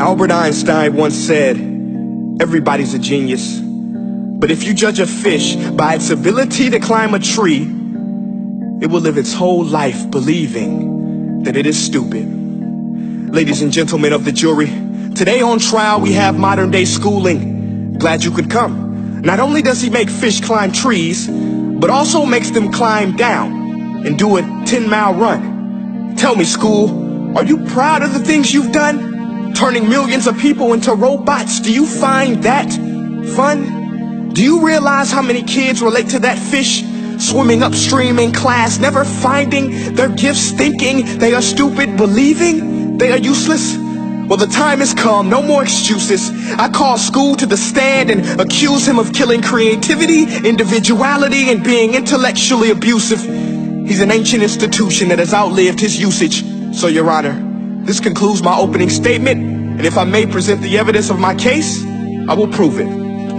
Albert Einstein once said, everybody's a genius, but if you judge a fish by its ability to climb a tree, it will live its whole life believing that it is stupid. Ladies and gentlemen of the jury, today on trial we have modern day schooling. Glad you could come. Not only does he make fish climb trees, but also makes them climb down and do a 10-mile run. Tell me, school, are you proud of the things you've done? Turning millions of people into robots, do you find that fun? Do you realize how many kids relate to that fish swimming upstream in class, never finding their gifts, thinking they are stupid, believing they are useless? Well, the time has come, no more excuses. I call school to the stand and accuse him of killing creativity, individuality, and being intellectually abusive. He's an ancient institution that has outlived his usage. So, Your Honor, this concludes my opening statement, and if I may present the evidence of my case, I will prove it.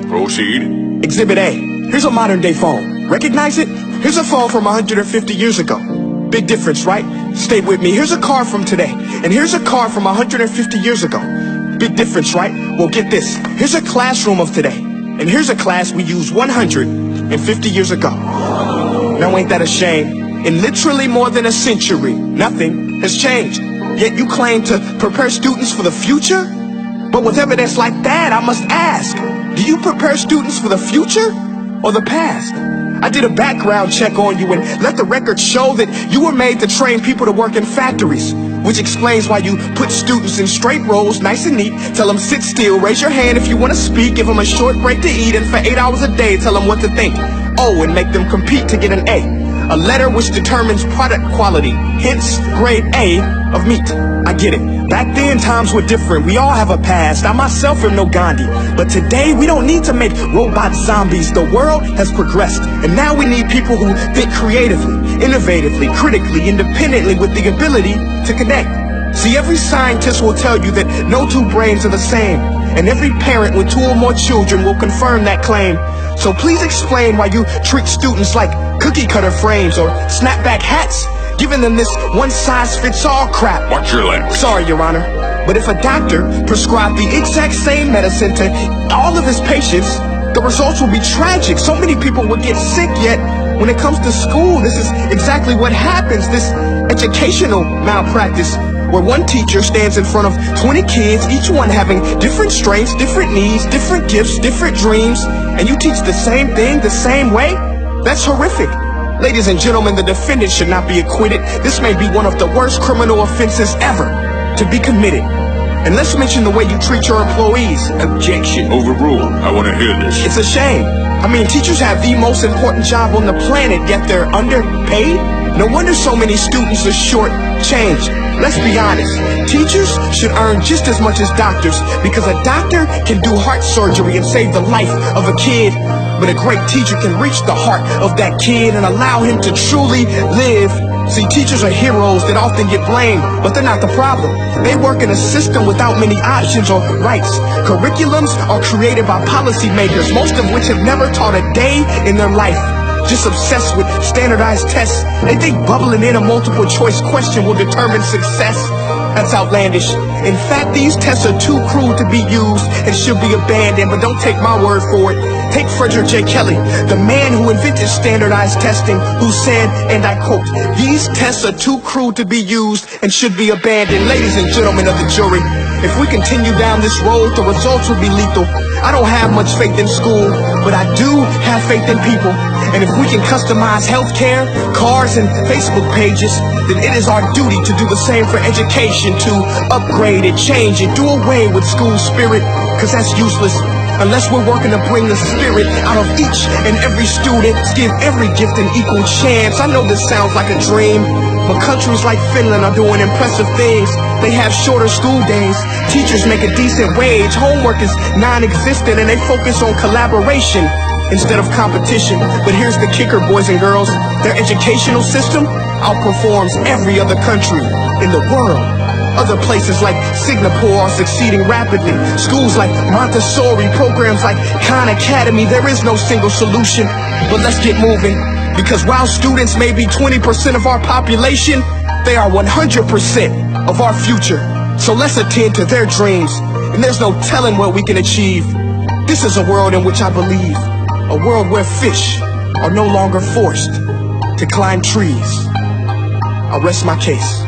Proceed. Exhibit A. Here's a modern day phone. Recognize it? Here's a phone from 150 years ago. Big difference, right? Stay with me. Here's a car from today, and here's a car from 150 years ago. Big difference, right? Well, get this. Here's a classroom of today, and here's a class we used 150 years ago. Now, ain't that a shame? In literally more than a century, nothing has changed. Yet you claim to prepare students for the future? But with evidence like that, I must ask, do you prepare students for the future or the past? I did a background check on you and let the record show that you were made to train people to work in factories, which explains why you put students in straight rows, nice and neat, tell them sit still, raise your hand if you want to speak, give them a short break to eat, and for 8 hours a day tell them what to think. Oh, and make them compete to get an A. A letter which determines product quality, hence grade A of meat. I get it. Back then, times were different. We all have a past. I myself am no Gandhi. But today, we don't need to make robot zombies. The world has progressed. And now we need people who think creatively, innovatively, critically, independently, with the ability to connect. See, every scientist will tell you that no two brains are the same. And every parent with 2 or more children will confirm that claim. So please explain why you treat students like cookie cutter frames or snapback hats, giving them this one-size-fits-all crap. Watch your language. Sorry, Your Honor, but if a doctor prescribed the exact same medicine to all of his patients, the results will be tragic. So many people will get sick, yet when it comes to school, this is exactly what happens, this educational malpractice, where one teacher stands in front of 20 kids, each one having different strengths, different needs, different gifts, different dreams, and you teach the same thing the same way? That's horrific. Ladies and gentlemen, the defendant should not be acquitted. This may be one of the worst criminal offenses ever to be committed. And let's mention the way you treat your employees. Objection. Overruled. I want to hear this. It's a shame. I mean, teachers have the most important job on the planet, yet they're underpaid? No wonder so many students are short-changed. Let's be honest. Teachers should earn just as much as doctors, because a doctor can do heart surgery and save the life of a kid, but a great teacher can reach the heart of that kid and allow him to truly live. See, teachers are heroes that often get blamed, but they're not the problem. They work in a system without many options or rights. Curriculums are created by policymakers, most of which have never taught a day in their life. Just obsessed with standardized tests. They think bubbling in a multiple choice question will determine success. That's outlandish. In fact, these tests are too cruel to be used and should be abandoned, but don't take my word for it. Take Frederick J. Kelly, the man who invented standardized testing, who said, and I quote, "These tests are too cruel to be used and should be abandoned." Ladies and gentlemen of the jury, if we continue down this road, the results will be lethal. I don't have much faith in school, but I do have faith in people. And if we can customize healthcare, cars, and Facebook pages, then it is our duty to do the same for education, to upgrade it, change it, do away with school spirit, because that's useless. Unless we're working to bring the spirit out of each and every student, give every gift an equal chance. I know this sounds like a dream, but countries like Finland are doing impressive things. They have shorter school days, teachers make a decent wage, homework is non-existent, and they focus on collaboration instead of competition. But here's the kicker, boys and girls. Their educational system outperforms every other country in the world. Other places like Singapore are succeeding rapidly. Schools like Montessori, programs like Khan Academy, there is no single solution. But let's get moving, because while students may be 20% of our population, they are 100% of our future. So let's attend to their dreams, and there's no telling what we can achieve. This is a world in which I believe, a world where fish are no longer forced to climb trees. I'll rest my case.